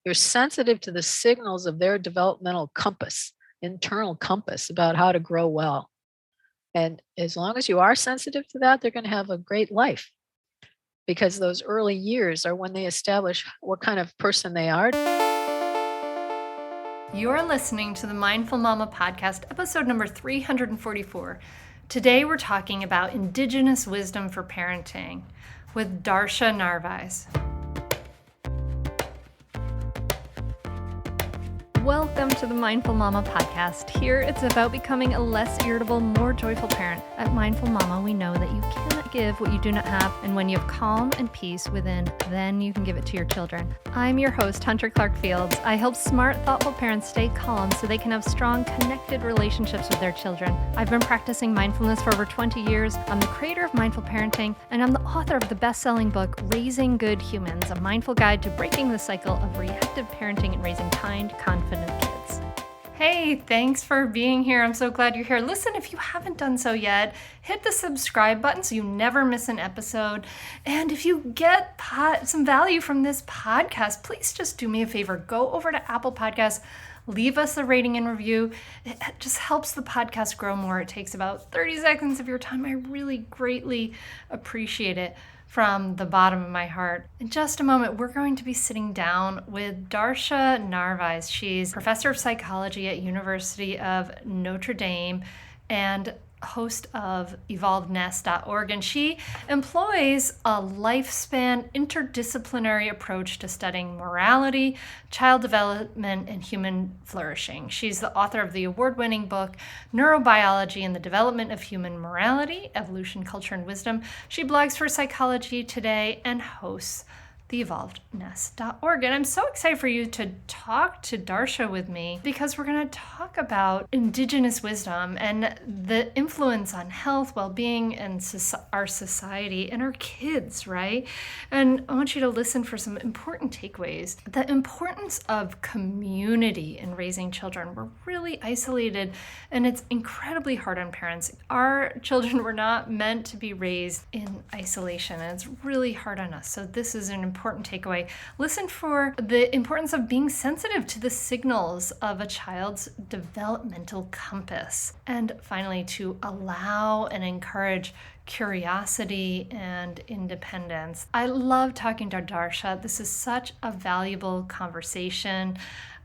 You're sensitive to the signals of their developmental compass, internal compass about how to grow well. And as long as you are sensitive to that, they're going to have a great life, because those early years are when they establish what kind of person they are. You're listening to the Mindful Mama podcast, episode number 344. Today we're talking about Indigenous wisdom for parenting with Darcia Narvaez. Welcome to the Mindful Mama podcast. Here it's about becoming a less irritable, more joyful parent. At Mindful Mama, we know that you cannot give what you do not have, and when you have calm and peace within, then you can give it to your children. I'm your host, Hunter Clark Fields. I help smart, thoughtful parents stay calm so they can have strong, connected relationships with their children. I've been practicing mindfulness for over 20 years. I'm the creator of Mindful Parenting, and I'm the author of the best-selling book, Raising Good Humans, a mindful guide to breaking the cycle of reactive parenting and raising kind, confident kids. Hey, thanks for being here. I'm so glad you're here. Listen, if you haven't done so yet, hit the subscribe button so you never miss an episode. And if you get some value from this podcast, please just do me a favor. Go over to Apple Podcasts, leave us a rating and review. It just helps the podcast grow more. It takes about 30 seconds of your time. I really greatly appreciate it from the bottom of my heart. In just a moment, we're going to be sitting down with Darcia Narvaez. She's professor of psychology at University of Notre Dame and host of evolvedness.org, and she employs a lifespan interdisciplinary approach to studying morality, child development, and human flourishing. She's the author of the award-winning book Neurobiology and the Development of Human Morality, Evolution, Culture, and Wisdom. She blogs for Psychology Today and hosts the evolvedness.org. And I'm so excited for you to talk to Darcia with me, because we're going to talk about Indigenous wisdom and the influence on health, well-being, and our society and our kids, right? And I want you to listen for some important takeaways. The importance of community in raising children. We're really isolated, and it's incredibly hard on parents. Our children were not meant to be raised in isolation, and it's really hard on us. So this is an important takeaway. Listen for the importance of being sensitive to the signals of a child's developmental compass. And finally, to allow and encourage curiosity and independence. I love talking to Darcia. This is such a valuable conversation.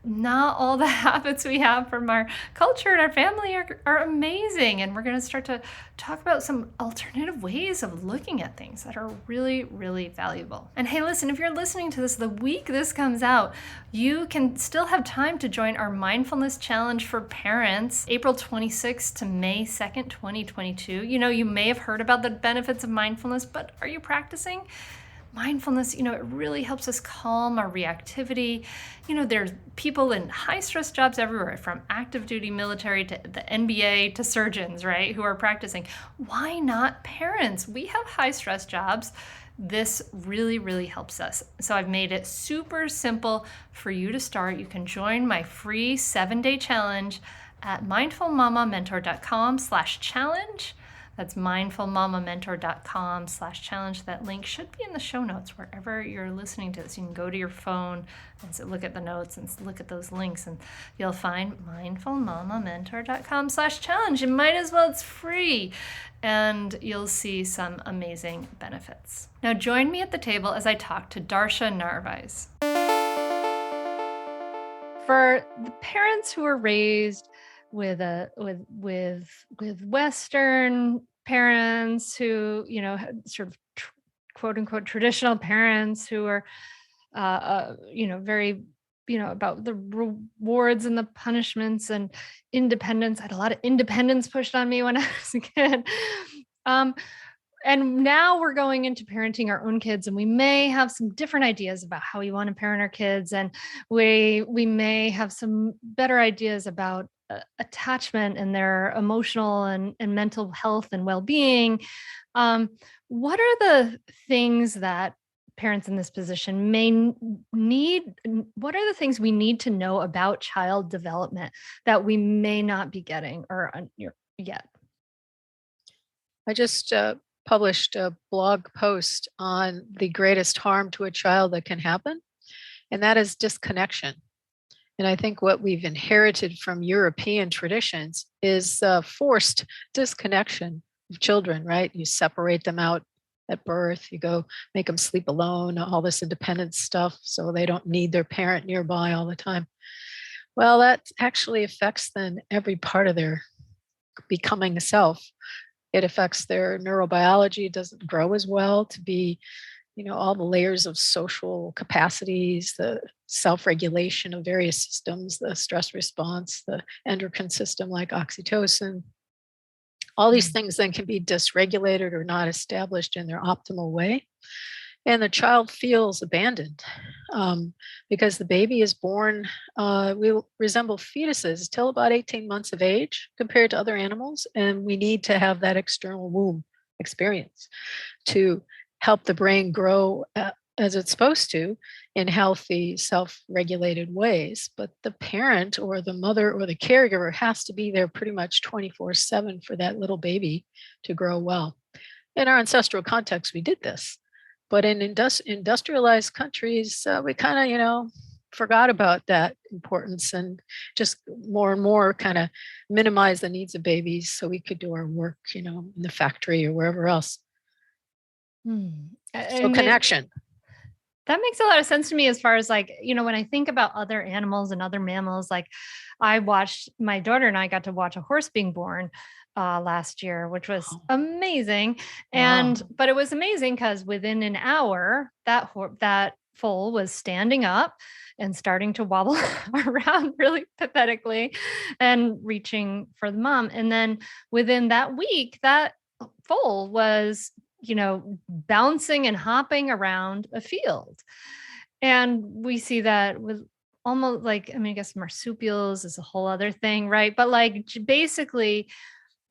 Not all the habits we have from our culture and our family are amazing. And we're going to start to talk about some alternative ways of looking at things that are really, really valuable. And hey, listen, if you're listening to this the week this comes out, you can still have time to join our Mindfulness Challenge for Parents, April 26th to May 2nd, 2022. You know, you may have heard about the benefits of mindfulness, but are you practicing? Mindfulness, it really helps us calm our reactivity. There's people in high-stress jobs everywhere, from active duty military to the NBA to surgeons, right, who are practicing. Why not parents? We have high-stress jobs. This really, really helps us. So I've made it super simple for you to start. You can join my free 7-day challenge at mindfulmamamentor.com/challenge. That's mindfulmamamentor.com/challenge. That link should be in the show notes wherever you're listening to this. You can go to your phone and look at the notes and look at those links, and you'll find mindfulmamamentor.com/challenge. You might as well, it's free, and you'll see some amazing benefits. Now join me at the table as I talk to Darcia Narvaez. For the parents who are raised with Western parents who, sort of quote unquote traditional parents who are, very, about the rewards and the punishments and independence. I had a lot of independence pushed on me when I was a kid. And now we're going into parenting our own kids, and we may have some different ideas about how we want to parent our kids. And we may have some better ideas about attachment and their emotional and mental health and well-being. What are the things that parents in this position may need? What are the things we need to know about child development that we may not be getting or yet? I just published a blog post on the greatest harm to a child that can happen. and that is disconnection. And I think what we've inherited from European traditions is forced disconnection of children, right? You separate them out at birth, you go make them sleep alone, all this independence stuff, so they don't need their parent nearby all the time. Well, that actually affects then every part of their becoming a self. It affects their neurobiology. It doesn't grow as well to be, all the layers of social capacities, the self-regulation of various systems, the stress response, the endocrine system like oxytocin. All these things then can be dysregulated or not established in their optimal way. And the child feels abandoned because the baby is born, we resemble fetuses till about 18 months of age compared to other animals. And we need to have that external womb experience to help the brain grow as it's supposed to in healthy, self-regulated ways. But the parent or the mother or the caregiver has to be there pretty much 24/7 for that little baby to grow well. In our ancestral context, we did this. But in industrialized countries, we kind of, forgot about that importance and just more and more kind of minimize the needs of babies so we could do our work, in the factory or wherever else. So connection. That makes a lot of sense to me as far as like, when I think about other animals and other mammals, like my daughter and I got to watch a horse being born last year, which was amazing. But it was amazing because within an hour, that foal was standing up and starting to wobble around really pathetically and reaching for the mom. And then within that week, that foal was bouncing and hopping around a field. And we see that with almost like, I guess marsupials is a whole other thing, right? But like basically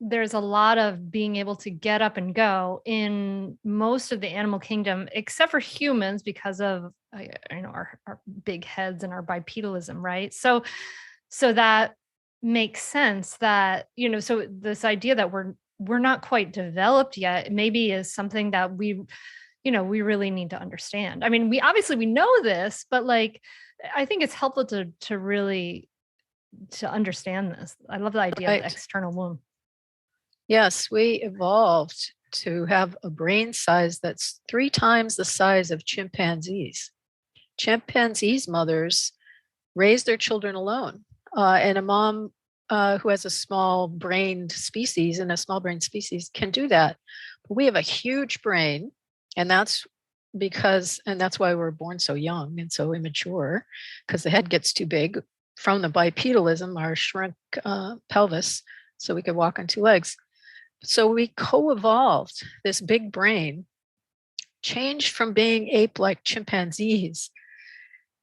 there's a lot of being able to get up and go in most of the animal kingdom, except for humans because of, our big heads and our bipedalism, right? So that makes sense that, so this idea that we're not quite developed yet, maybe is something that we really need to understand. We obviously we know this, but like, I think it's helpful to really understand this. I love the idea of the external womb. Yes, we evolved to have a brain size that's 3 times the size of chimpanzees. Chimpanzees' mothers raise their children alone, and a mom who has a small-brained species and a small-brained species can do that. But we have a huge brain, and that's why we're born so young and so immature, because the head gets too big from the bipedalism, our shrunk pelvis, so we could walk on 2 legs. So we co-evolved. This big brain changed from being ape-like chimpanzees.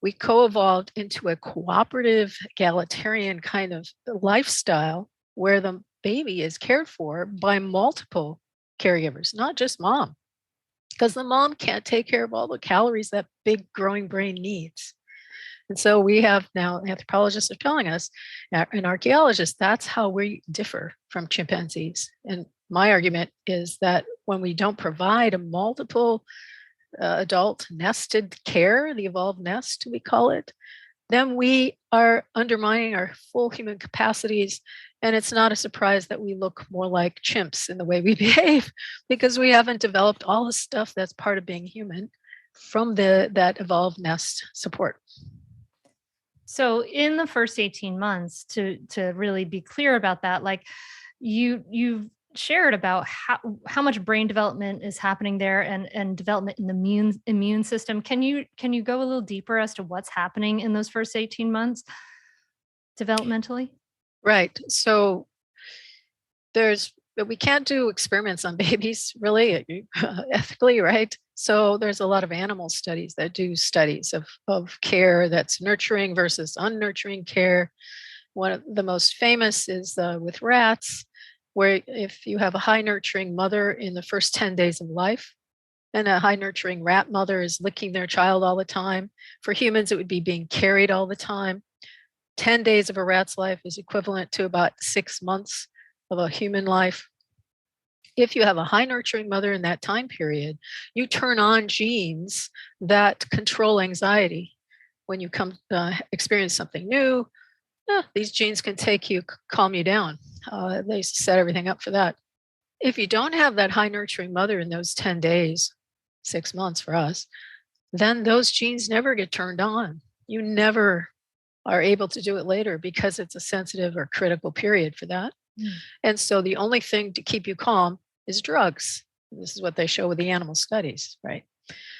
We co-evolved into a cooperative, egalitarian kind of lifestyle where the baby is cared for by multiple caregivers, not just mom, because the mom can't take care of all the calories that big growing brain needs. And so we have now, anthropologists are telling us, and archaeologists, that's how we differ from chimpanzees. And my argument is that when we don't provide a multiple adult nested care, the evolved nest, we call it, then we are undermining our full human capacities. And it's not a surprise that we look more like chimps in the way we behave, because we haven't developed all the stuff that's part of being human from that evolved nest support. So in the first 18 months, to really be clear about that, like you've shared about how much brain development is happening there and development in the immune system. Can you go a little deeper as to what's happening in those first 18 months developmentally? Right. So we can't do experiments on babies really ethically, right? So there's a lot of animal studies that do studies of care that's nurturing versus unnurturing care. One of the most famous is with rats, where if you have a high nurturing mother in the first 10 days of life, and a high nurturing rat mother is licking their child all the time. For humans, it would be being carried all the time. 10 days of a rat's life is equivalent to about 6 months of a human life. If you have a high nurturing mother in that time period, you turn on genes that control anxiety. when you come experience something new, these genes can take you, calm you down. They set everything up for that. If you don't have that high nurturing mother in those 10 days, 6 months for us, then those genes never get turned on. You never are able to do it later because it's a sensitive or critical period for that. And so the only thing to keep you calm is drugs. This is what they show with the animal studies, right?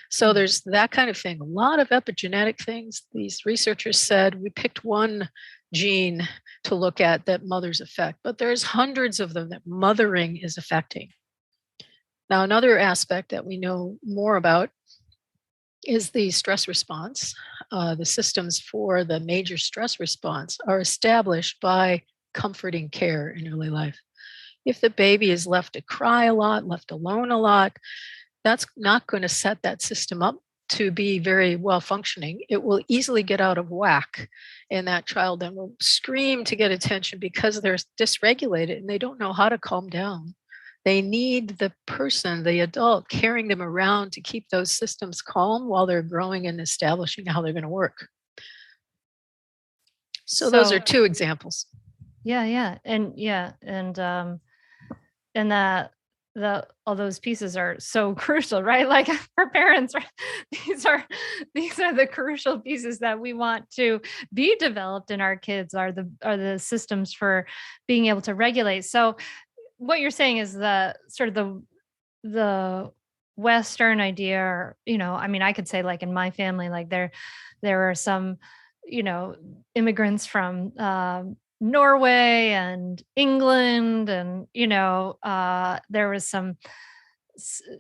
So there's that kind of thing. A lot of epigenetic things. These researchers said we picked one gene to look at that mothers affect, but there's hundreds of them that mothering is affecting. Now, another aspect that we know more about is the stress response. The systems for the major stress response are established by comforting care in early life. If the baby is left to cry a lot, left alone a lot, that's not going to set that system up to be very well functioning. It will easily get out of whack, and that child then will scream to get attention because they're dysregulated and they don't know how to calm down. They need the person, the adult, carrying them around to keep those systems calm while they're growing and establishing how they're going to work. So those are two examples. Yeah. And that all those pieces are so crucial, right? Like for parents, these are the crucial pieces that we want to be developed in our kids, are the systems for being able to regulate. So what you're saying is the sort of the Western idea, or, I mean, I could say, like, in my family, like there are some, immigrants from Norway and England, and there was some,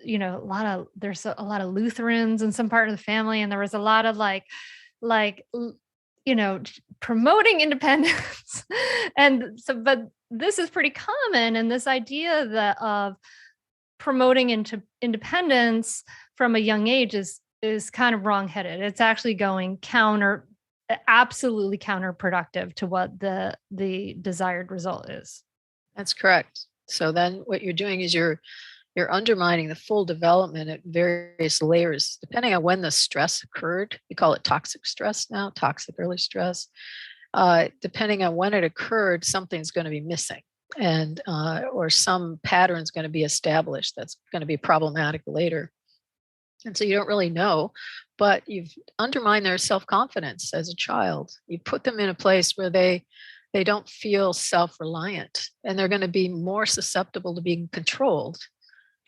there's a lot of Lutherans in some part of the family, and there was a lot of like promoting independence. And so, but this is pretty common, and this idea that of promoting independence from a young age is kind of wrongheaded. It's actually going absolutely counterproductive to what the desired result is. That's correct. So then what you're doing is you're undermining the full development at various layers, depending on when the stress occurred. We call it toxic stress now, toxic early stress. Depending on when it occurred, something's going to be missing, and or some pattern's going to be established that's going to be problematic later. And so you don't really know, but you've undermined their self-confidence as a child. You put them in a place where they don't feel self-reliant, and they're going to be more susceptible to being controlled.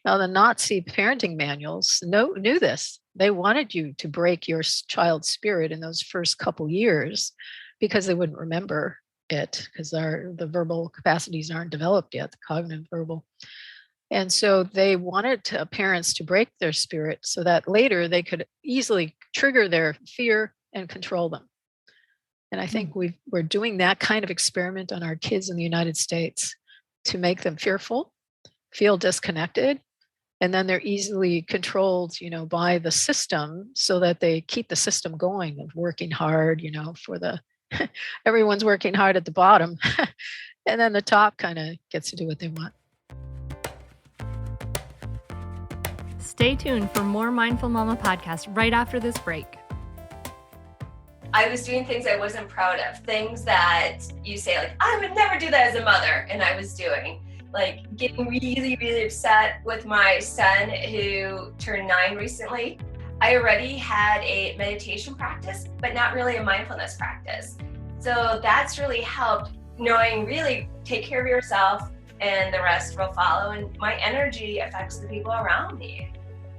Now, the Nazi parenting manuals knew this. They wanted you to break your child's spirit in those first couple years because they wouldn't remember it, because the verbal capacities aren't developed yet, the cognitive verbal. And so they wanted parents to break their spirit so that later they could easily trigger their fear and control them. And I think we're doing that kind of experiment on our kids in the United States to make them fearful, feel disconnected, and then they're easily controlled, by the system, so that they keep the system going of working hard, for everyone's working hard at the bottom, and then the top kind of gets to do what they want. Stay tuned for more Mindful Mama podcast right after this break. I was doing things I wasn't proud of, things that you say, like, I would never do that as a mother, and I was doing. Like getting really, really upset with my son who turned 9 recently. I already had a meditation practice, but not really a mindfulness practice. So that's really helped, knowing really take care of yourself and the rest will follow. And my energy affects the people around me.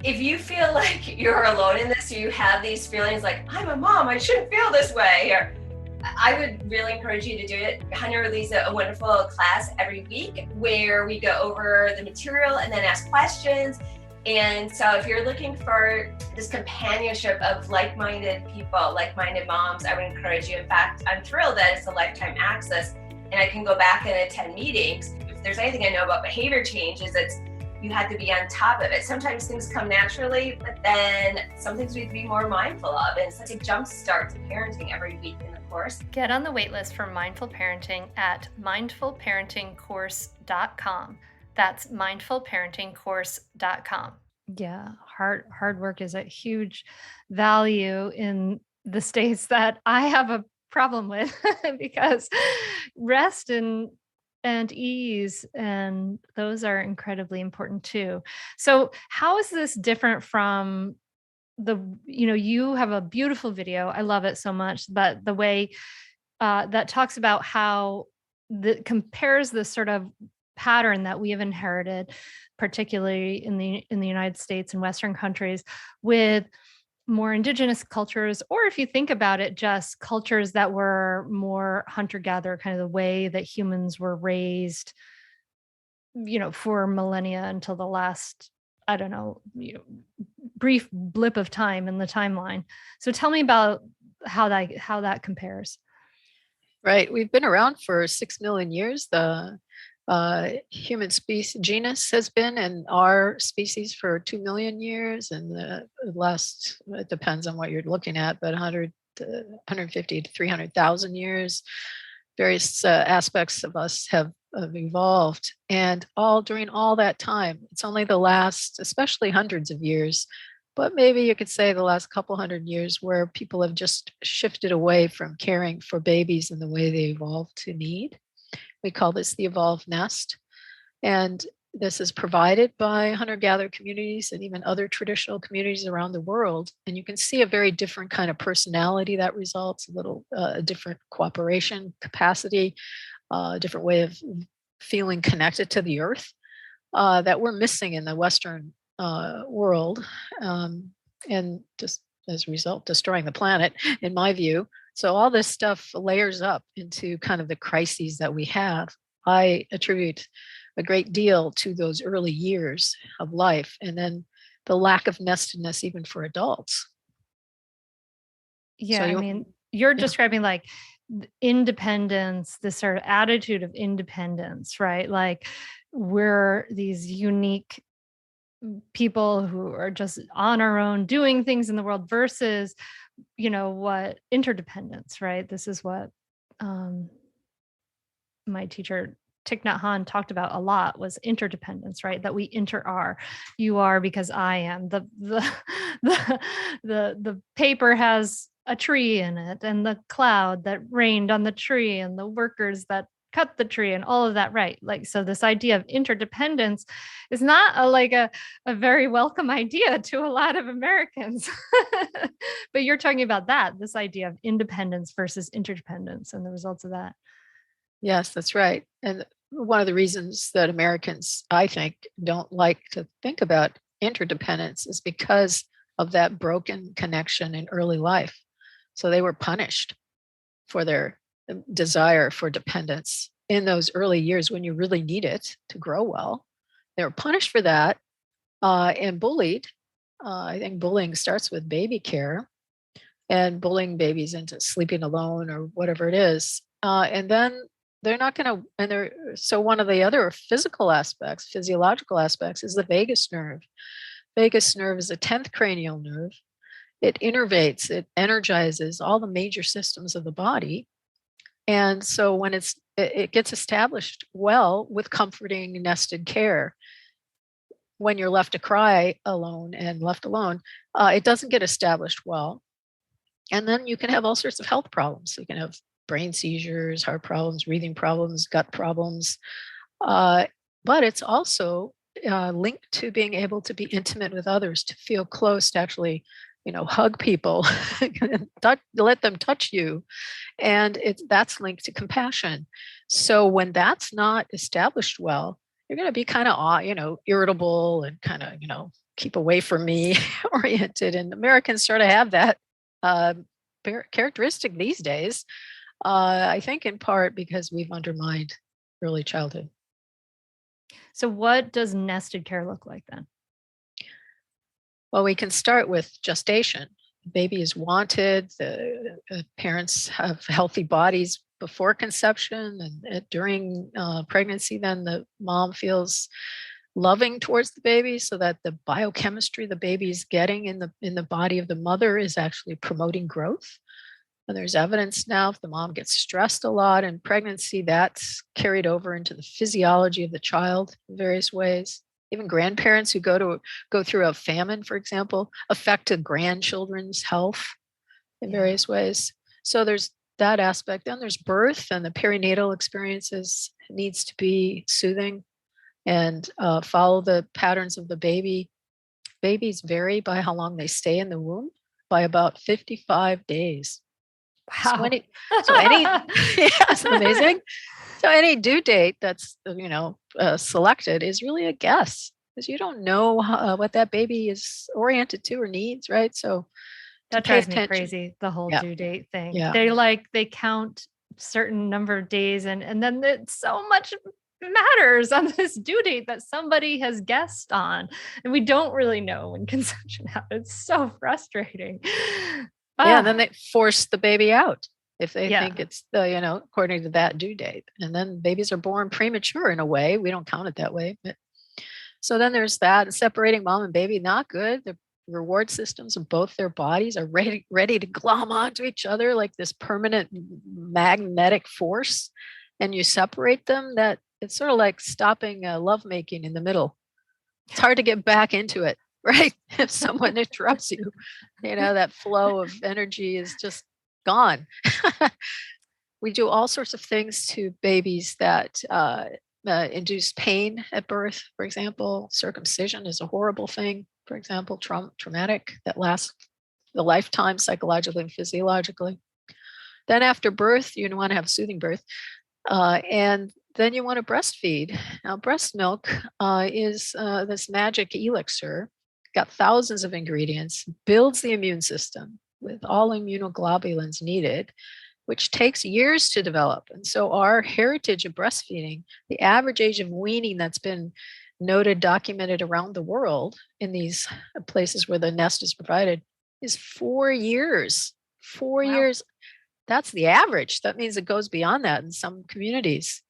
If you feel like you're alone in this, or you have these feelings like, I'm a mom, I shouldn't feel this way, or I would really encourage you to do it. Hunter releases a wonderful class every week where we go over the material and then ask questions. And so if you're looking for this companionship of like-minded people, like-minded moms, I would encourage you. In fact, I'm thrilled that it's a lifetime access and I can go back and attend meetings. If there's anything I know about behavior change, is it's you have to be on top of it. Sometimes things come naturally, but then some things we have to be more mindful of. And it's like a jump start to parenting every week in the course. Get on the waitlist for Mindful Parenting at mindfulparentingcourse.com. That's mindfulparentingcourse.com. Yeah, hard work is a huge value in the states that I have a problem with because rest and ease, and those are incredibly important too. So how is this different from you have a beautiful video. I love it so much, but the way that talks about how that compares this sort of pattern that we have inherited, particularly in the United States and Western countries, with more indigenous cultures, or if you think about it, just cultures that were more hunter-gatherer, kind of the way that humans were raised, for millennia until the last, I don't know, brief blip of time in the timeline. So tell me about how that compares. Right. We've been around for 6 million years. The human species genus has been in our species for 2 million years, and the last, it depends on what you're looking at, but 100 to 150 to 300,000 years. Various aspects of us have evolved, and during all that time, it's only the last, especially hundreds of years, but maybe you could say the last couple hundred years, where people have just shifted away from caring for babies in the way they evolved to need. We call this the evolved nest. And this is provided by hunter-gatherer communities and even other traditional communities around the world. And you can see a very different kind of personality that results, a little different cooperation capacity, a different way of feeling connected to the earth that we're missing in the Western world. And just as a result, destroying the planet, in my view. So all this stuff layers up into kind of the crises that we have. I attribute a great deal to those early years of life, and then the lack of nestedness even for adults. Yeah, so you're describing like independence, this sort of attitude of independence, right? Like we're these unique people who are just on our own doing things in the world versus what interdependence, right? This is what my teacher Thich Nhat Hanh talked about a lot, was interdependence, right? That we are. You are because I am. The paper has a tree in it, and the cloud that rained on the tree, and the workers that cut the tree, and all of that, right? Like, so this idea of interdependence is not a very welcome idea to a lot of Americans. But you're talking about this idea of independence versus interdependence and the results of that. Yes, that's right. And one of the reasons that Americans, I think, don't like to think about interdependence is because of that broken connection in early life. So they were punished for their desire for dependence in those early years when you really need it to grow well. They were punished for that and bullied. I think bullying starts with baby care and bullying babies into sleeping alone or whatever it is. And then they're not going to, so one of the other physiological aspects is the vagus nerve. Vagus nerve is the 10th cranial nerve. It innervates, it energizes all the major systems of the body. And so when it gets established well with comforting nested care, when you're left to cry alone and left alone, it doesn't get established well. And then you can have all sorts of health problems. You can have brain seizures, heart problems, breathing problems, gut problems. But it's also linked to being able to be intimate with others, to feel close, to actually hug people, let them touch you. And that's linked to compassion. So when that's not established well, you're going to be kind of, irritable and kind of, keep away from me oriented. And Americans sort of have that characteristic these days, I think in part because we've undermined early childhood. So what does nested care look like then? Well, we can start with gestation. The baby is wanted. The parents have healthy bodies before conception, and during pregnancy, then the mom feels loving towards the baby, so that the biochemistry the baby is getting in the body of the mother is actually promoting growth. And there's evidence now if the mom gets stressed a lot in pregnancy, that's carried over into the physiology of the child in various ways. Even grandparents who go through a famine, for example, affect the grandchildren's health. in various ways. So there's that aspect. Then there's birth, and the perinatal experiences needs to be soothing and follow the patterns of the baby. Babies vary by how long they stay in the womb by about 55 days. Wow. So any yeah, it's amazing. So any due date that's selected is really a guess, because you don't know what that baby is oriented to or needs, right? So that drives me crazy, the whole due date thing. Yeah. They count certain number of days, and then so much matters on this due date that somebody has guessed on, and we don't really know when conception happens. It's so frustrating. Yeah, and then they force the baby out if they think it's according to that due date, and then babies are born premature in a way. We don't count it that way, but so then there's that. Separating mom and baby, not good. The reward systems of both their bodies are ready to glom onto each other like this permanent magnetic force, and you separate them. That it's sort of like stopping lovemaking in the middle. It's hard to get back into it, right? If someone interrupts you, that flow of energy is just gone. We do all sorts of things to babies that induce pain at birth. For example, circumcision is a horrible thing. For example, traumatic, that lasts the lifetime psychologically and physiologically. Then after birth, you want to have soothing birth. And then you want to breastfeed. Now, breast milk is this magic elixir, got thousands of ingredients, builds the immune system with all immunoglobulins needed, which takes years to develop. And so our heritage of breastfeeding, the average age of weaning that's been noted, documented around the world in these places where the nest is provided, is 4 years. 4 years. That's the average. That means it goes beyond that in some communities.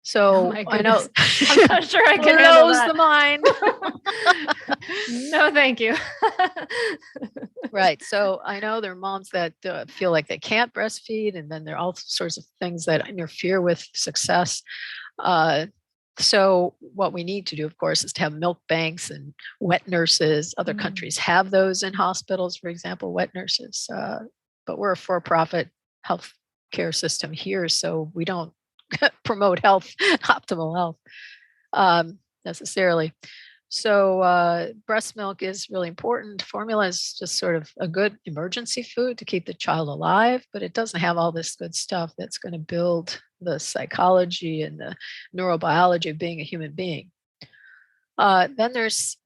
So I know I'm not sure I can handle that. The mind. No, thank you. Right. So I know there are moms that feel like they can't breastfeed, and then there are all sorts of things that interfere with success. So what we need to do, of course, is to have milk banks and wet nurses. Other countries have those in hospitals, for example, wet nurses. But we're a for-profit health care system here, so we don't promote health, optimal health necessarily. So breast milk is really important. Formula is just sort of a good emergency food to keep the child alive, but it doesn't have all this good stuff that's going to build the psychology and the neurobiology of being a human being. Then there's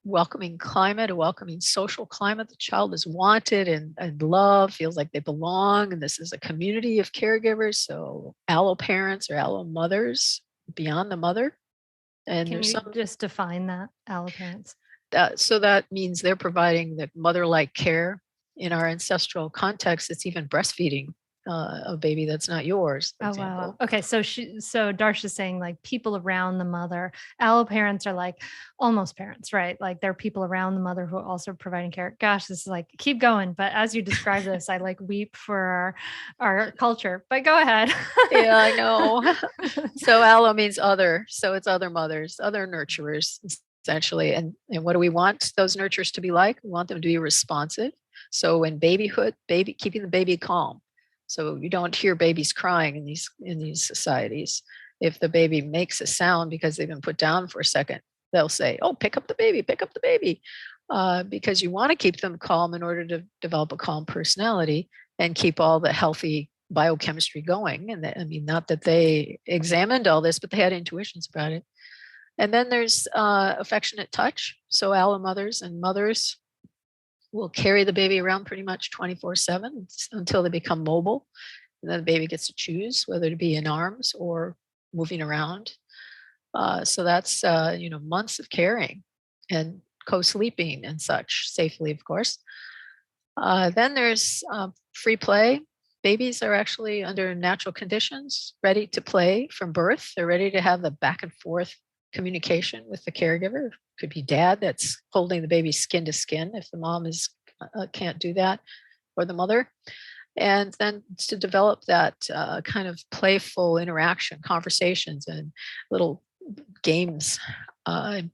welcoming climate, a welcoming social climate. The child is wanted and loved, feels like they belong. And this is a community of caregivers. So allo parents or allo mothers beyond the mother. And can you just define that, allo parents? So that means they're providing the mother-like care. In our ancestral context, it's even breastfeeding a baby that's not yours, for example. Wow. Okay, so Darcia's saying like people around the mother. Allo parents are like almost parents, right? Like they're people around the mother who are also providing care. Gosh, this is like, keep going. But as you describe this, I like weep for our culture. But go ahead. Yeah, I know. So allo means other. So it's other mothers, other nurturers, essentially. And what do we want those nurturers to be like? We want them to be responsive. So in babyhood, keeping the baby calm. So you don't hear babies crying in these societies. If the baby makes a sound because they've been put down for a second, they'll say, "Oh, pick up the baby, pick up the baby," because you want to keep them calm in order to develop a calm personality and keep all the healthy biochemistry going. And not that they examined all this, but they had intuitions about it. And then there's affectionate touch. So allo mothers and mothers will carry the baby around pretty much 24/7 until they become mobile. And then the baby gets to choose whether to be in arms or moving around. So that's, months of caring and co-sleeping and such, safely, of course. Then there's free play. Babies are actually under natural conditions, ready to play from birth. They're ready to have the back and forth communication with the caregiver. Could be dad that's holding the baby skin to skin if the mom can't do that, or the mother. And then to develop that kind of playful interaction, conversations and little games. And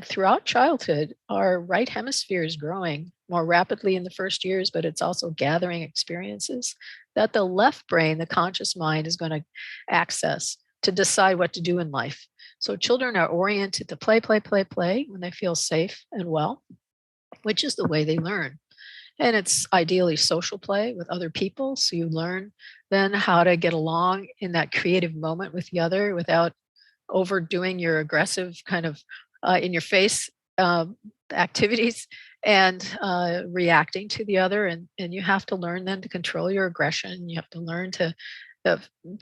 throughout childhood, our right hemisphere is growing. more rapidly in the first years, but it's also gathering experiences that the left brain, the conscious mind, is going to access to decide what to do in life. So children are oriented to play, play, play, play when they feel safe and well, which is the way they learn. And it's ideally social play with other people. So you learn then how to get along in that creative moment with the other without overdoing your aggressive kind of in your face activities and reacting to the other. And you have to learn then to control your aggression. You have to learn to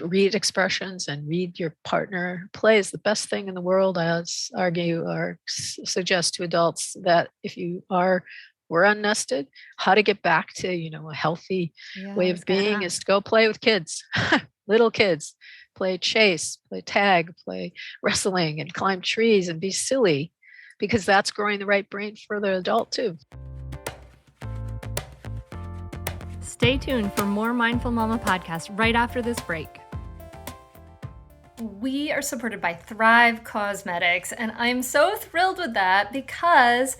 read expressions and read your partner. Play is the best thing in the world. I argue or suggest to adults that if you were unnested, how to get back to, a healthy way of being is to go play with kids, little kids, play chase, play tag, play wrestling and climb trees and be silly, because that's growing the right brain for the adult too. Stay tuned for more Mindful Mama podcast right after this break. We are supported by Thrive Causemetics, and I'm so thrilled with that because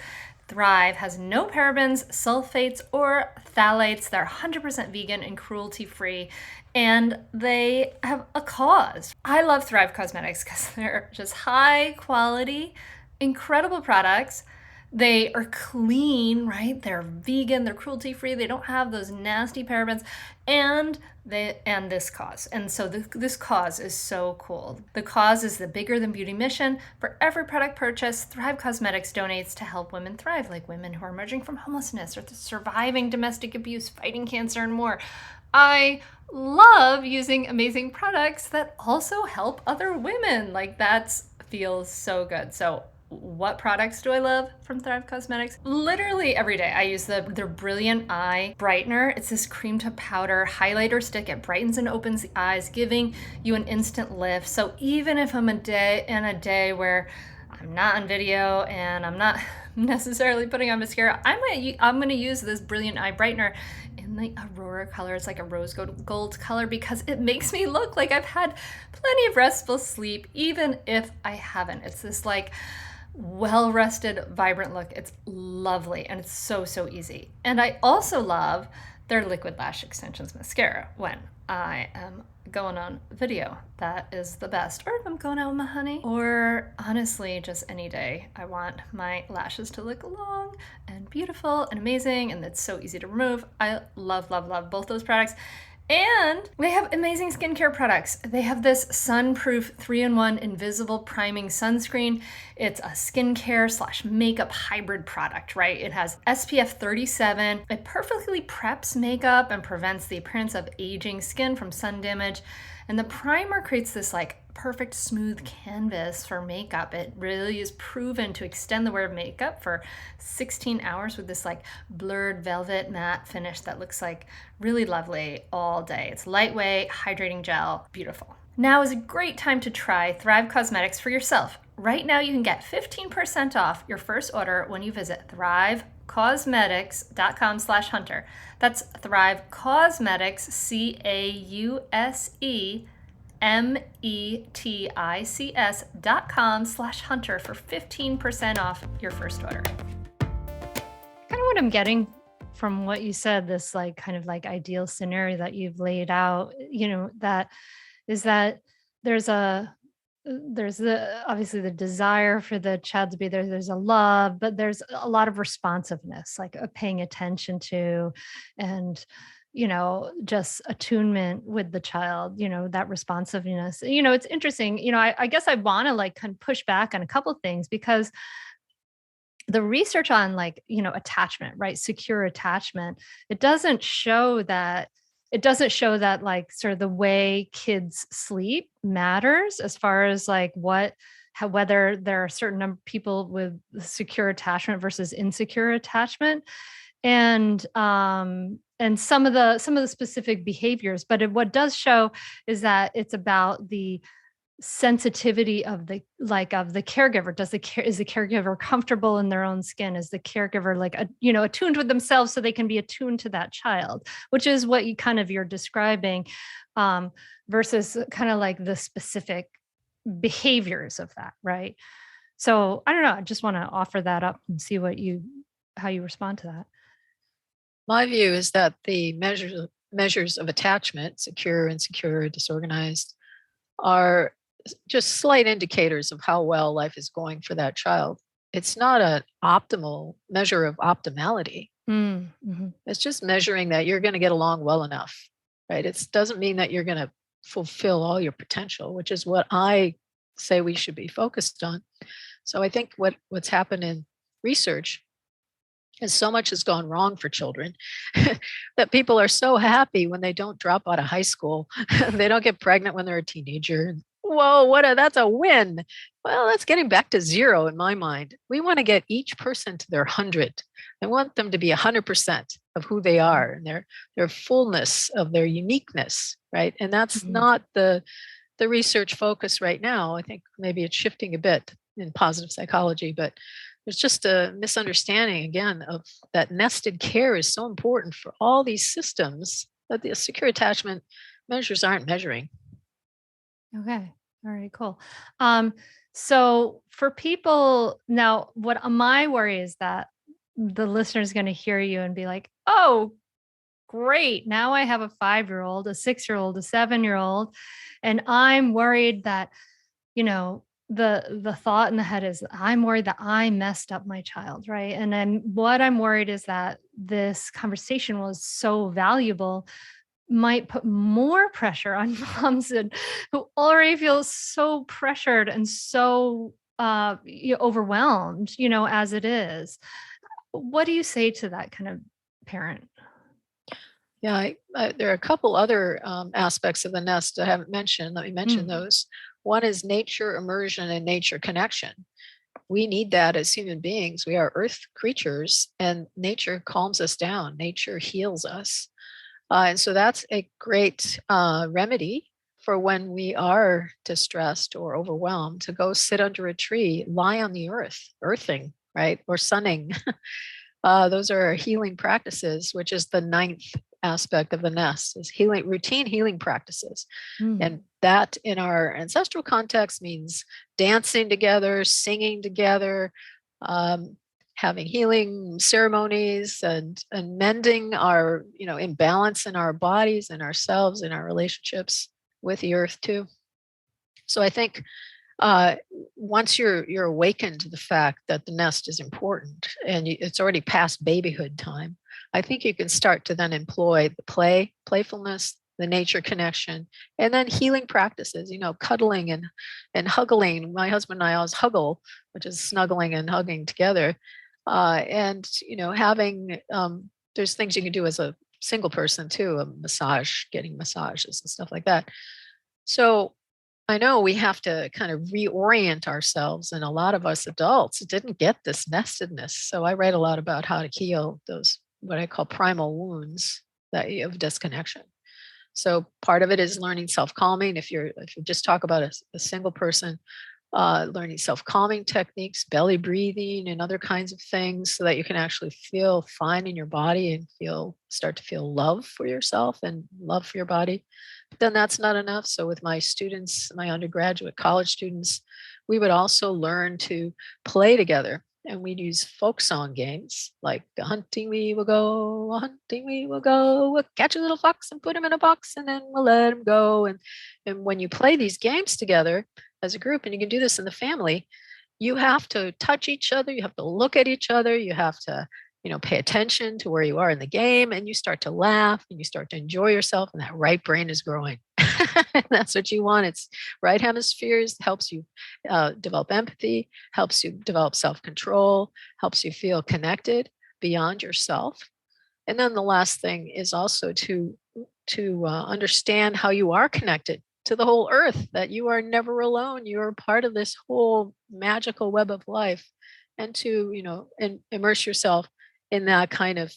Thrive has no parabens, sulfates, or phthalates. They're 100% vegan and cruelty-free, and they have a cause. I love Thrive Causemetics because they're just high quality, incredible products. They are clean, right? They're vegan, they're cruelty-free, they don't have those nasty parabens, and this cause. And so this cause is so cool. The cause is the Bigger Than Beauty mission. For every product purchase, Thrive Causemetics donates to help women thrive, like women who are emerging from homelessness or surviving domestic abuse, fighting cancer, and more. I love using amazing products that also help other women. Like, that feels so good. So what products do I love from Thrive Causemetics? Literally every day I use their Brilliant Eye Brightener. It's this cream to powder highlighter stick. It brightens and opens the eyes, giving you an instant lift. So even if I'm in a day where I'm not on video and I'm not necessarily putting on mascara, I'm gonna use this Brilliant Eye Brightener in the Aurora color. It's like a rose gold color because it makes me look like I've had plenty of restful sleep, even if I haven't. It's this like well-rested, vibrant look. It's lovely and it's so easy. And I also love their Liquid Lash Extensions mascara when I am going on video. That is the best. Or if I'm going out with my honey, or honestly just any day I want my lashes to look long and beautiful and amazing, and it's so easy to remove. I love both those products. And they have amazing skincare products. They have this sun-proof 3-in-1 invisible priming sunscreen. It's a skincare / makeup hybrid product, right? It has SPF 37. It perfectly preps makeup and prevents the appearance of aging skin from sun damage. And the primer creates this like perfect smooth canvas for makeup. It really is proven to extend the wear of makeup for 16 hours with this like blurred velvet matte finish that looks like really lovely all day. It's lightweight, hydrating gel, beautiful. Now is a great time to try Thrive Causemetics for yourself. Right now you can get 15% off your first order when you visit thrivecausemetics.com/hunter. That's Thrive Causemetics, CAUSEMETICS.com/hunter for 15% off your first order. Kind of what I'm getting from what you said, this like kind of like ideal scenario that you've laid out, that is that there's the obviously the desire for the child to be there. There's a love, but there's a lot of responsiveness, like paying attention to, and just attunement with the child, that responsiveness. It's interesting. I guess I want to like kind of push back on a couple of things, because the research on like, attachment, right? Secure attachment, it doesn't show that like sort of the way kids sleep matters as far as like whether there are certain number of people with secure attachment versus insecure attachment, and some of the specific behaviors. But what does show is that it's about the sensitivity of the caregiver. Is the caregiver comfortable in their own skin? Is the caregiver like attuned with themselves so they can be attuned to that child, which is what you're describing, versus kind of like the specific behaviors of that, right? So I don't know. I just want to offer that up and see how you respond to that. My view is that the measures of attachment, secure, insecure, disorganized, are just slight indicators of how well life is going for that child. It's not an optimal measure of optimality. Mm-hmm. It's just measuring that you're going to get along well enough, right? It doesn't mean that you're going to fulfill all your potential, which is what I say we should be focused on. So I think what's happened in research is so much has gone wrong for children that people are so happy when they don't drop out of high school. They don't get pregnant when they're a teenager. Whoa, that's a win. Well, that's getting back to zero in my mind. We want to get each person to their 100. I want them to be 100% of who they are and their fullness of their uniqueness, right? And that's not the research focus right now. I think maybe it's shifting a bit in positive psychology, but there's just a misunderstanding again of that nested care is so important for all these systems that the secure attachment measures aren't measuring. Okay. All right, cool. So for people now, what my worry is that the listener is going to hear you and be like, oh, great. Now I have a 5-year-old, a 6-year-old, a 7-year-old, and I'm worried that, the thought in the head is I'm worried that I messed up my child, right? And then what I'm worried is that this conversation was so valuable might put more pressure on moms who already feel so pressured and so overwhelmed, as it is. What do you say to that kind of parent? Yeah, there are a couple other aspects of the nest I haven't mentioned. Let me mention those. One is nature immersion and nature connection. We need that as human beings. We are earth creatures, and nature calms us down. Nature heals us. And so that's a great remedy for when we are distressed or overwhelmed, to go sit under a tree, lie on the earth, earthing, right? Or sunning. Those are healing practices, which is the 9th aspect of the nest, is routine healing practices. And that in our ancestral context means dancing together, singing together, having healing ceremonies, and mending our imbalance in our bodies and ourselves and our relationships with the earth too. So I think once you're awakened to the fact that the nest is important and it's already past babyhood time, I think you can start to then employ the playfulness, the nature connection, and then healing practices, cuddling and huggling. My husband and I always huggle, which is snuggling and hugging together. And having there's things you can do as a single person too, a massage, getting massages and stuff like that. So I know we have to kind of reorient ourselves, and a lot of us adults didn't get this nestedness. So I write a lot about how to heal those, what I call primal wounds of disconnection. So part of it is learning self-calming. If you just talk about a single person, learning self-calming techniques, belly breathing, and other kinds of things, so that you can actually feel fine in your body and start to feel love for yourself and love for your body. But then that's not enough. So with my students, my undergraduate college students, we would also learn to play together. And we'd use folk song games like "A hunting we will go, a hunting we will go, we'll catch a little fox and put him in a box and then we'll let him go." And when you play these games together as a group, and you can do this in the family, you have to touch each other, you have to look at each other, you have to pay attention to where you are in the game, and you start to laugh and you start to enjoy yourself, and that right brain is growing. That's what you want. It's right hemispheres, helps you develop empathy, helps you develop self-control, helps you feel connected beyond yourself. And then the last thing is also to understand how you are connected to the whole earth, that you are never alone. You are part of this whole magical web of life, and to immerse yourself in that kind of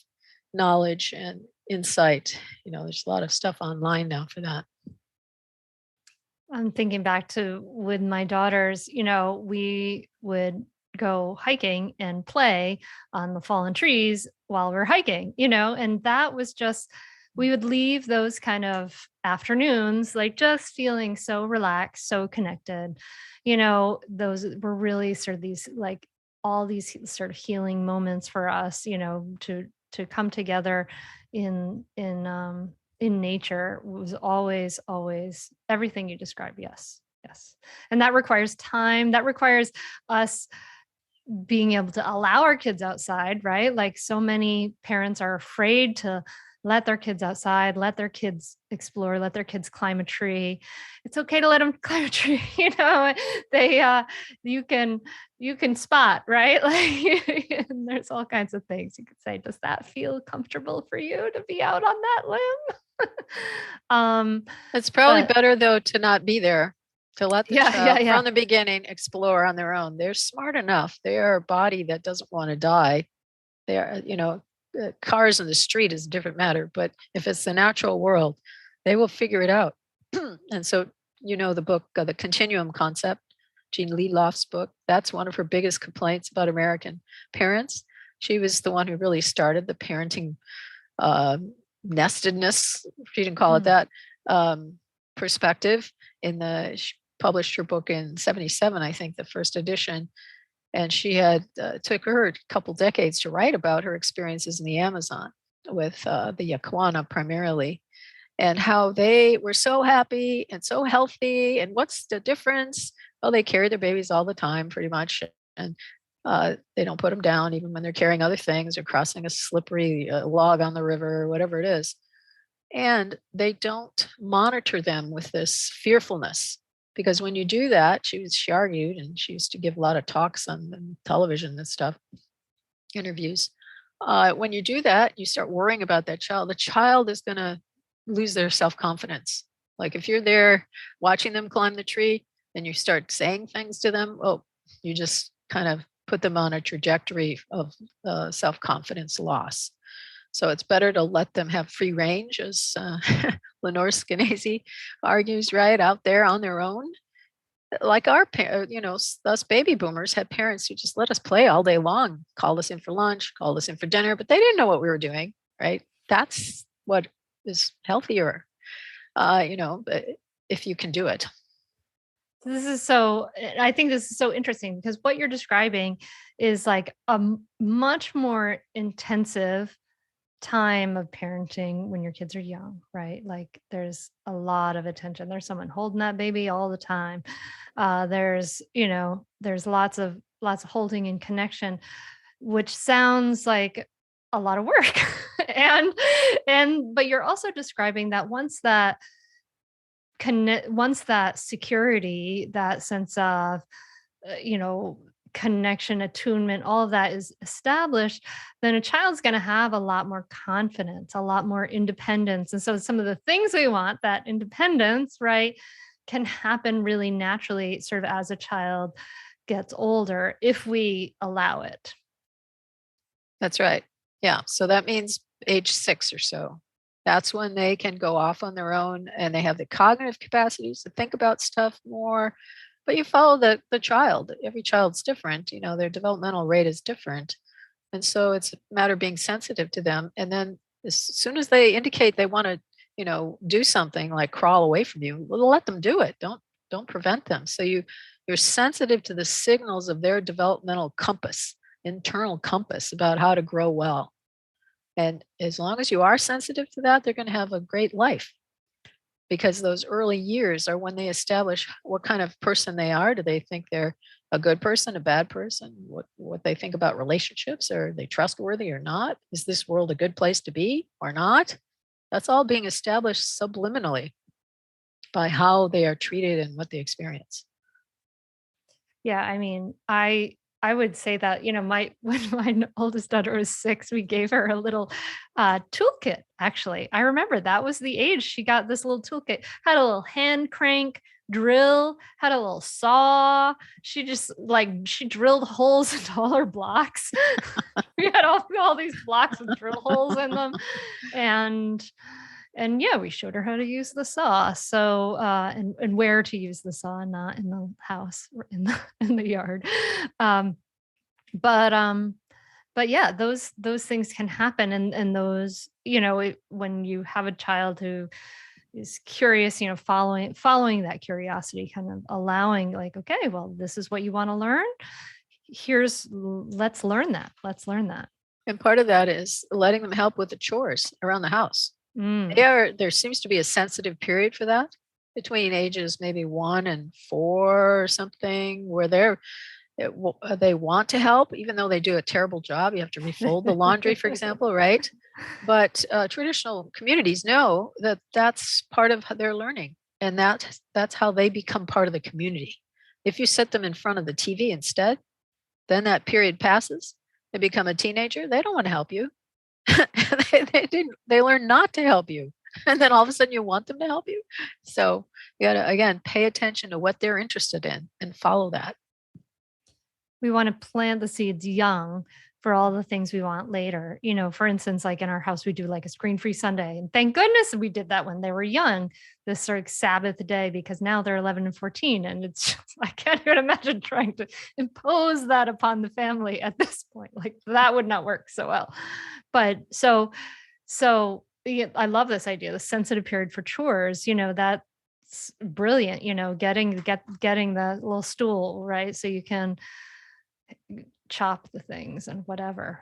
knowledge and insight. There's a lot of stuff online now for that. I'm thinking back to with my daughters, we would go hiking and play on the fallen trees while we're hiking, and that was just, we would leave those kind of afternoons, like just feeling so relaxed, so connected. Those were really sort of these, like all these sort of healing moments for us, to come together in nature was always everything you described. Yes. And that requires time. That requires us being able to allow our kids outside, right? Like so many parents are afraid to let their kids outside, let their kids explore, let their kids climb a tree. It's okay to let them climb a tree. They, you can spot, right? Like, and there's all kinds of things you could say. Does that feel comfortable for you to be out on that limb? It's probably better though to not be there, to let the child from the beginning explore on their own. They're smart enough. They are a body that doesn't want to die. They are, cars in the street is a different matter, but if it's the natural world, they will figure it out. And so, the book, The Continuum Concept, Jean Liedloff's book, that's one of her biggest complaints about American parents. She was the one who really started the parenting nestedness, she didn't call it that, perspective. She published her book in 1977, I think, the first edition. And she had took her a couple decades to write about her experiences in the Amazon with the Yaquana primarily, and how they were so happy and so healthy. And what's the difference? Well, they carry their babies all the time, pretty much, and they don't put them down even when they're carrying other things or crossing a slippery log on the river or whatever it is. And they don't monitor them with this fearfulness. Because when you do that, she argued, and she used to give a lot of talks on television and stuff, interviews. When you do that, you start worrying about that child. The child is going to lose their self-confidence. Like if you're there watching them climb the tree and you start saying things to them, you just kind of put them on a trajectory of self-confidence loss. So it's better to let them have free range, as Lenore Skenazy argues, right, out there on their own. Like our parents, us baby boomers had parents who just let us play all day long, called us in for lunch, called us in for dinner, but they didn't know what we were doing, right? That's what is healthier, if you can do it. I think this is so interesting because what you're describing is like a much more intensive time of parenting when your kids are young, right? Like there's a lot of attention. There's someone holding that baby all the time. There's lots of holding and connection, which sounds like a lot of work. But you're also describing that once that security, that sense of, connection, attunement, all of that is established, then a child's going to have a lot more confidence, a lot more independence. And so some of the things we want, that independence, right, can happen really naturally sort of as a child gets older if we allow it. That's right. Yeah. So that means age 6 or so. That's when they can go off on their own and they have the cognitive capacities to think about stuff more. But you follow the child. Every child's different. Their developmental rate is different. And so it's a matter of being sensitive to them. And then as soon as they indicate they want to, do something like crawl away from you, well, let them do it. Don't prevent them. So you're sensitive to the signals of their developmental compass, internal compass about how to grow well. And as long as you are sensitive to that, they're going to have a great life. Because those early years are when they establish what kind of person they are. Do they think they're a good person, a bad person? What they think about relationships? Are they trustworthy or not? Is this world a good place to be or not? That's all being established subliminally by how they are treated and what they experience. Yeah, I mean, I would say that, when my oldest daughter was 6, we gave her a little toolkit, actually. I remember that was the age she got this little toolkit. Had a little hand crank drill, had a little saw. She just she drilled holes into all her blocks. We had all these blocks with drill holes in them. And yeah, we showed her how to use the saw. So, and where to use the saw, not in the house or in the yard. But yeah, those things can happen. And those, when you have a child who is curious, following that curiosity, kind of allowing okay, well, this is what you want to learn. Let's learn that. And part of that is letting them help with the chores around the house. There seems to be a sensitive period for that between ages maybe 1 and 4 or something, where they want to help, even though they do a terrible job. You have to refold the laundry, for example, right? But traditional communities know that that's part of their learning, and that's how they become part of the community. If you set them in front of the TV instead, then that period passes. They become a teenager. They don't want to help you. They learn not to help you. And then all of a sudden you want them to help you. So you got to, again, pay attention to what they're interested in and follow that. We want to plant the seeds young for all the things we want later. For instance, like in our house, we do like a screen-free Sunday. And thank goodness we did that when they were young, this sort of Sabbath day, because now they're 11 and 14. And it's just, I can't even imagine trying to impose that upon the family at this point. Like that would not work so well. But so yeah, I love this idea, the sensitive period for chores, that's brilliant, getting the little stool, right? So you can chop the things and whatever.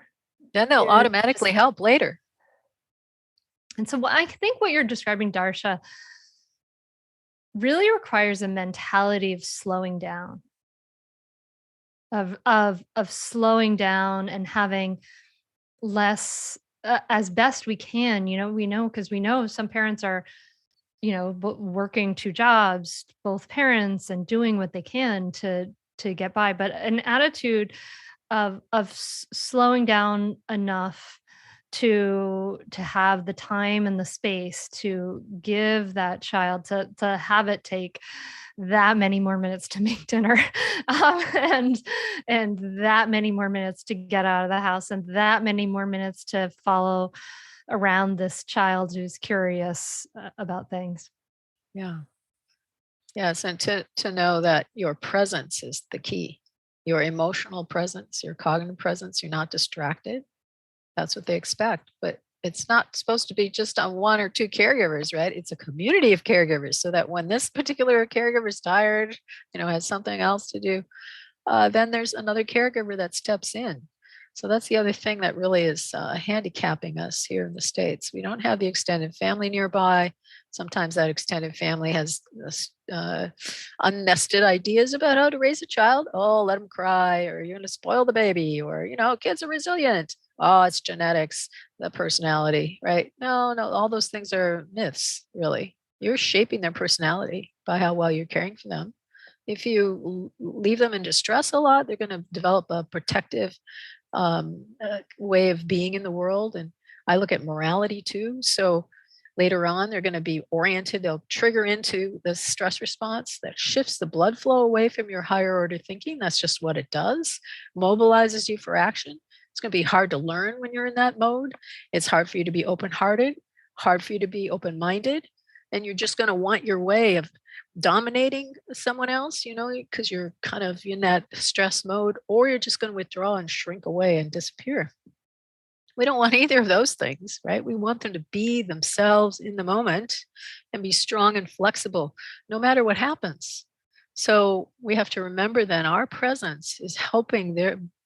Then they'll automatically help later. And so I think what you're describing, Darcia, really requires a mentality of slowing down, of slowing down and having less, as best we can. We know some parents are, working 2 jobs, both parents, and doing what they can to get by, but an attitude of slowing down enough to have the time and the space to give that child to have it take that many more minutes to make dinner, and that many more minutes to get out of the house, and that many more minutes to follow around this child who's curious about things. Yeah. Yes, and to know that your presence is the key. Your emotional presence, your cognitive presence, you're not distracted. That's what they expect. But it's not supposed to be just on 1 or 2 caregivers, right? It's a community of caregivers, so that when this particular caregiver is tired, has something else to do, then there's another caregiver that steps in. So that's the other thing that really is handicapping us here in the States. We don't have the extended family nearby. Sometimes that extended family has unnested ideas about how to raise a child. Oh, let them cry, or you're going to spoil the baby, or, kids are resilient. Oh, it's genetics, the personality, right? No, all those things are myths, really. You're shaping their personality by how well you're caring for them. If you leave them in distress a lot, they're going to develop a protective way of being in the world. And I look at morality too. So later on, they're going to be oriented. They'll trigger into the stress response that shifts the blood flow away from your higher order thinking. That's just what it does. Mobilizes you for action. It's going to be hard to learn when you're in that mode. It's hard for you to be open-hearted, hard for you to be open-minded. And you're just going to want your way of dominating someone else, because you're kind of in that stress mode, or you're just going to withdraw and shrink away and disappear. We don't want either of those things, right? We want them to be themselves in the moment and be strong and flexible, no matter what happens. So we have to remember then our presence is helping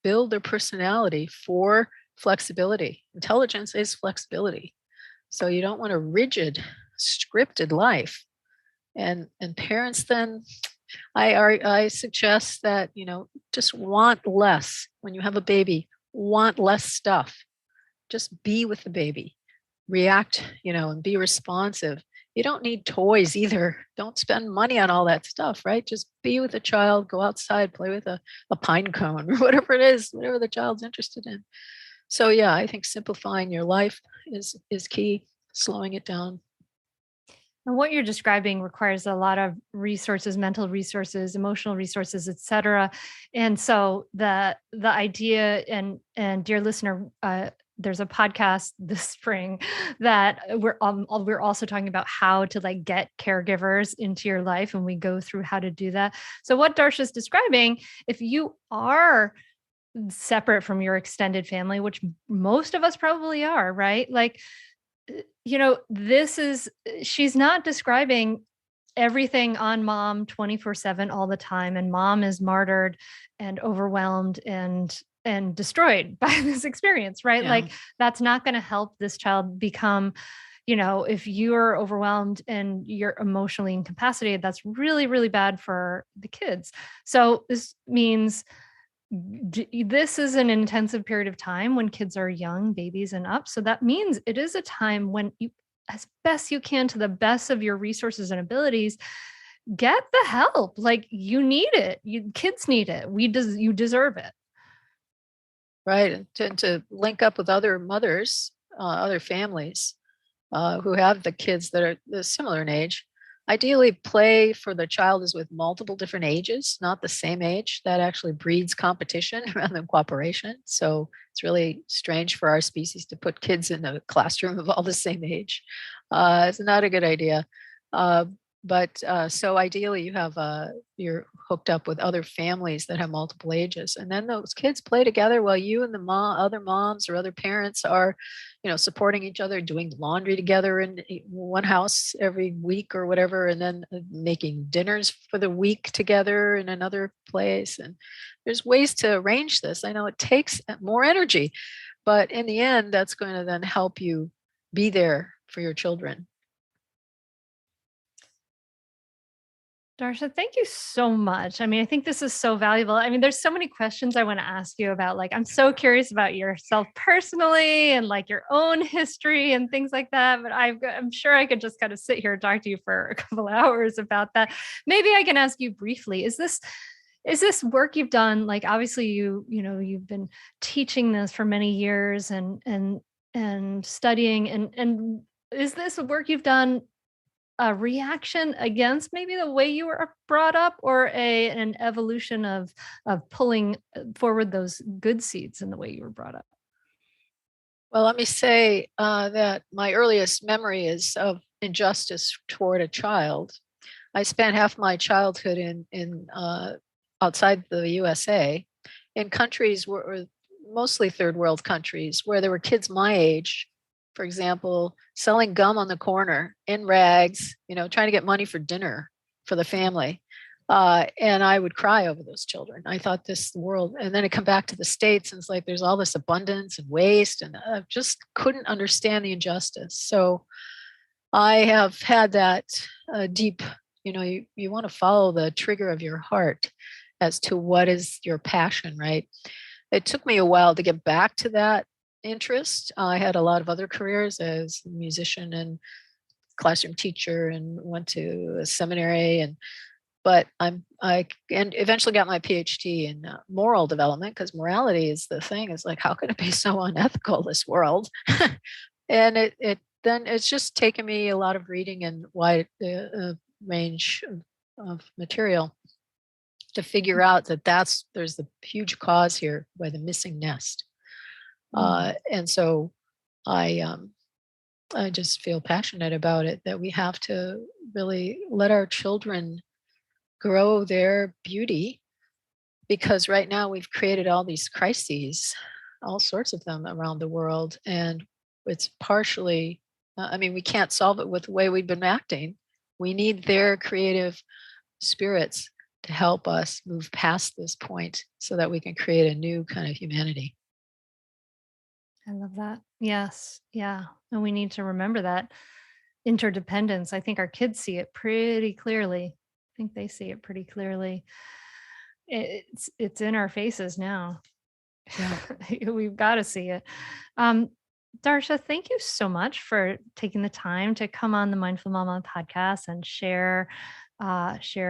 build their personality for flexibility. Intelligence is flexibility. So you don't want a rigid, scripted life. And parents then, I suggest that, just want less. When you have a baby, want less stuff. Just be with the baby, react, and be responsive. You don't need toys either. Don't spend money on all that stuff, right? Just be with the child, go outside, play with a pine cone or whatever it is, whatever the child's interested in. So yeah, I think simplifying your life is key, slowing it down. And what you're describing requires a lot of resources, mental resources, emotional resources, et cetera. And so the idea, and dear listener, there's a podcast this spring that we're also talking about how to get caregivers into your life, and we go through how to do that. So what Darcia's describing, if you are separate from your extended family, which most of us probably are, right? She's not describing everything on mom 24/7 all the time, and mom is martyred and overwhelmed and and destroyed by this experience, right? Yeah. Like that's not going to help this child become, if you're overwhelmed and you're emotionally incapacitated, that's really, really bad for the kids. So this means this is an intensive period of time when kids are young, babies and up. So that means it is a time when you, as best you can, to the best of your resources and abilities, get the help. Like you need it. Kids need it. You deserve it. Right. And to link up with other mothers, other families who have the kids that are similar in age. Ideally, play for the child is with multiple different ages, not the same age. That actually breeds competition rather than cooperation. So it's really strange for our species to put kids in a classroom of all the same age. It's not a good idea. But so ideally you have you're hooked up with other families that have multiple ages, and then those kids play together while you and the other moms or other parents are, supporting each other, doing laundry together in one house every week or whatever, and then making dinners for the week together in another place. And there's ways to arrange this. I know it takes more energy, but in the end, that's going to then help you be there for your children. Darcia, thank you so much. I mean, I think this is so valuable. I mean, there's so many questions I want to ask you about. Like, I'm so curious about yourself personally and like your own history and things like that. But I'm sure I could just kind of sit here and talk to you for a couple of hours about that. Maybe I can ask you briefly, is this work you've done? Like, obviously you've been teaching this for many years and studying and is this work you've done a reaction against maybe the way you were brought up, or an evolution of pulling forward those good seeds in the way you were brought up? Well, let me say that my earliest memory is of injustice toward a child. I spent half my childhood in outside the USA, in countries where mostly third world countries, where there were kids my age, for example, selling gum on the corner in rags, trying to get money for dinner for the family. And I would cry over those children. I thought this world, and then I come back to the States and it's like there's all this abundance and waste, and I just couldn't understand the injustice. So I have had that deep, you want to follow the trigger of your heart as to what is your passion, right? It took me a while to get back to that interest. I had a lot of other careers as a musician and classroom teacher, and went to a seminary, but I eventually got my PhD in moral development, because morality is the thing. It's like, how can it be so unethical, this world? And then it's just taken me a lot of reading and wide range of material to figure out that there's the huge cause here by the missing nest. And so I just feel passionate about it, that we have to really let our children grow their beauty, because right now we've created all these crises, all sorts of them around the world. And it's partially, we can't solve it with the way we've been acting. We need their creative spirits to help us move past this point so that we can create a new kind of humanity. I love that. Yes. Yeah. And we need to remember that interdependence. I think our kids see it pretty clearly. I think they see it pretty clearly. It's in our faces now. Yeah. We've got to see it. Darcia, thank you so much for taking the time to come on the Mindful Mama podcast and share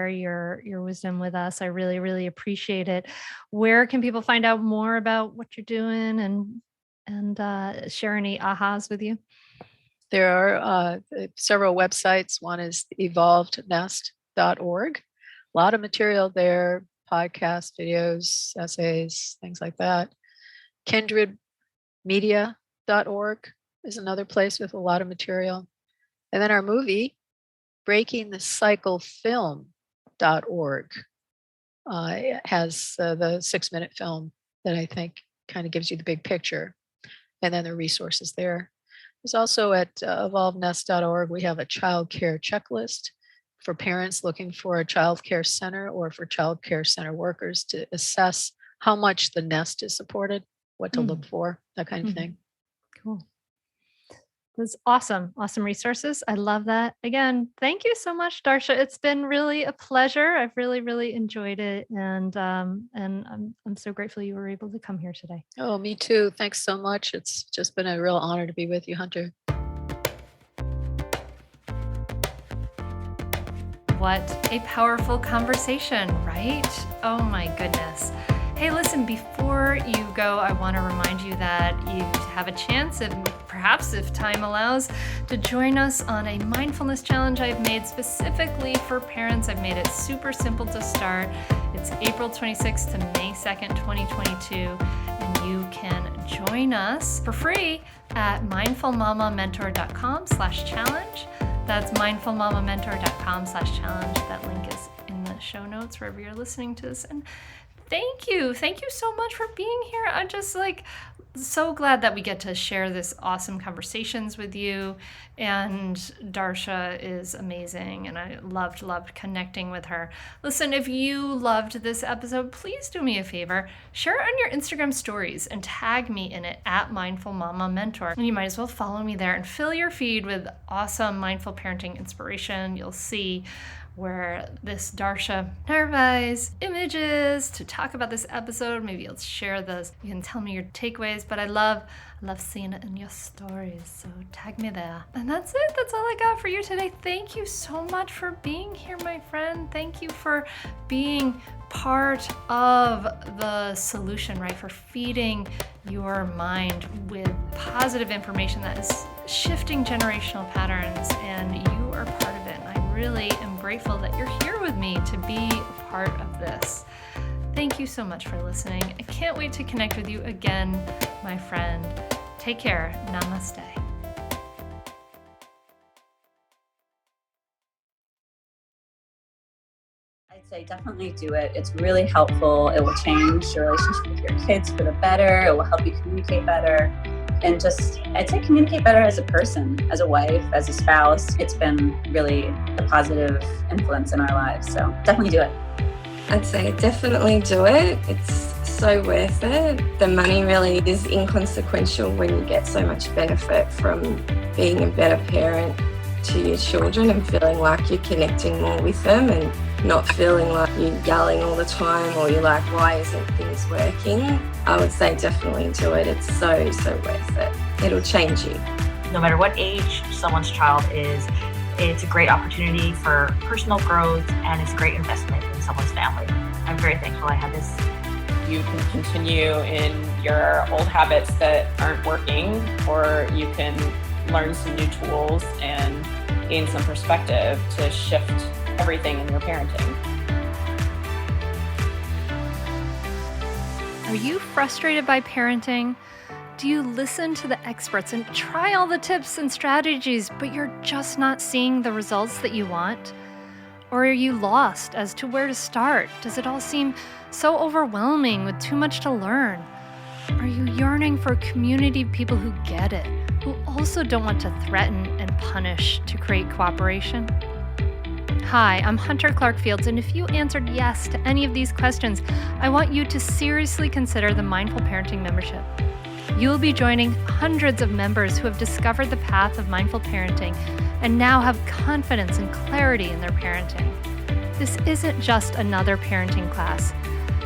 your wisdom with us. I really, really appreciate it. Where can people find out more about what you're doing and share any ahas with you? There are several websites. One is evolvednest.org. A lot of material there, podcasts, videos, essays, things like that. kindredmedia.org is another place with a lot of material. And then our movie, breakingthecyclefilm.org, has the 6-minute film that I think kind of gives you the big picture. And then the resources there. There's also at evolvednest.org, we have a child care checklist for parents looking for a child care center or for child care center workers to assess how much the nest is supported, what to Mm. look for, that kind of Mhm. thing. Cool. That's awesome. Awesome resources. I love that. Again, thank you so much, Darcia. It's been really a pleasure. I've really, really enjoyed it. And I'm so grateful you were able to come here today. Oh, me too. Thanks so much. It's just been a real honor to be with you, Hunter. What a powerful conversation, right? Oh my goodness. Hey, listen, before you go, I want to remind you that you have a chance, and perhaps if time allows, to join us on a mindfulness challenge I've made specifically for parents. I've made it super simple to start. It's April 26th to May 2nd, 2022, and you can join us for free at mindfulmamamentor.com/challenge. That's mindfulmamamentor.com/challenge. That link is in the show notes wherever you're listening to this. And thank you so much for being here. I'm just so glad that we get to share this awesome conversations with you. And Darcia is amazing, and I loved connecting with her. Listen, if you loved this episode, please do me a favor, share it on your Instagram stories and tag me in it at Mindful Mama Mentor. And you might as well follow me there and fill your feed with awesome mindful parenting inspiration. You'll see where this Darcia Narvaez images to talk about this episode. Maybe you'll share those. You can tell me your takeaways, but I love seeing it in your stories. So tag me there. And that's it. That's all I got for you today. Thank you so much for being here, my friend. Thank you for being part of the solution, right? For feeding your mind with positive information that is shifting generational patterns, and you are part of it. And I really am grateful that you're here with me to be a part of this. Thank you so much for listening. I can't wait to connect with you again, my friend. Take care. Namaste. I'd say definitely do it. It's really helpful. It will change your relationship with your kids for the better. It will help you communicate better. And just, I'd say communicate better as a person, as a wife, as a spouse. It's been really a positive influence in our lives. So definitely do it. I'd say definitely do it. It's so worth it. The money really is inconsequential when you get so much benefit from being a better parent to your children and feeling like you're connecting more with them and not feeling like you're yelling all the time or you're like, why isn't things working? I would say definitely do it. It's so worth it. It'll change you. No matter what age someone's child is, it's a great opportunity for personal growth, and it's a great investment in someone's family. I'm very thankful I had this. You can continue in your old habits that aren't working, or you can learn some new tools and gain some perspective to shift everything in your parenting. Are you frustrated by parenting? Do you listen to the experts and try all the tips and strategies, but you're just not seeing the results that you want? Or are you lost as to where to start? Does it all seem so overwhelming with too much to learn? Are you yearning for a community of people who get it, who also don't want to threaten and punish to create cooperation? Hi, I'm Hunter Clark-Fields, and if you answered yes to any of these questions, I want you to seriously consider the Mindful Parenting membership. You will be joining hundreds of members who have discovered the path of mindful parenting and now have confidence and clarity in their parenting. This isn't just another parenting class.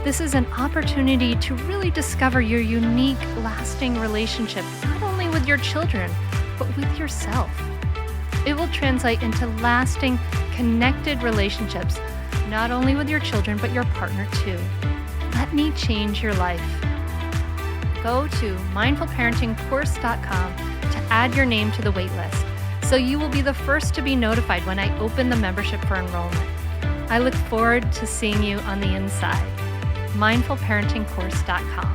This is an opportunity to really discover your unique, lasting relationship, not only with your children, but with yourself. It will translate into lasting, connected relationships, not only with your children, but your partner too. Let me change your life. Go to mindfulparentingcourse.com to add your name to the waitlist, so you will be the first to be notified when I open the membership for enrollment. I look forward to seeing you on the inside. mindfulparentingcourse.com.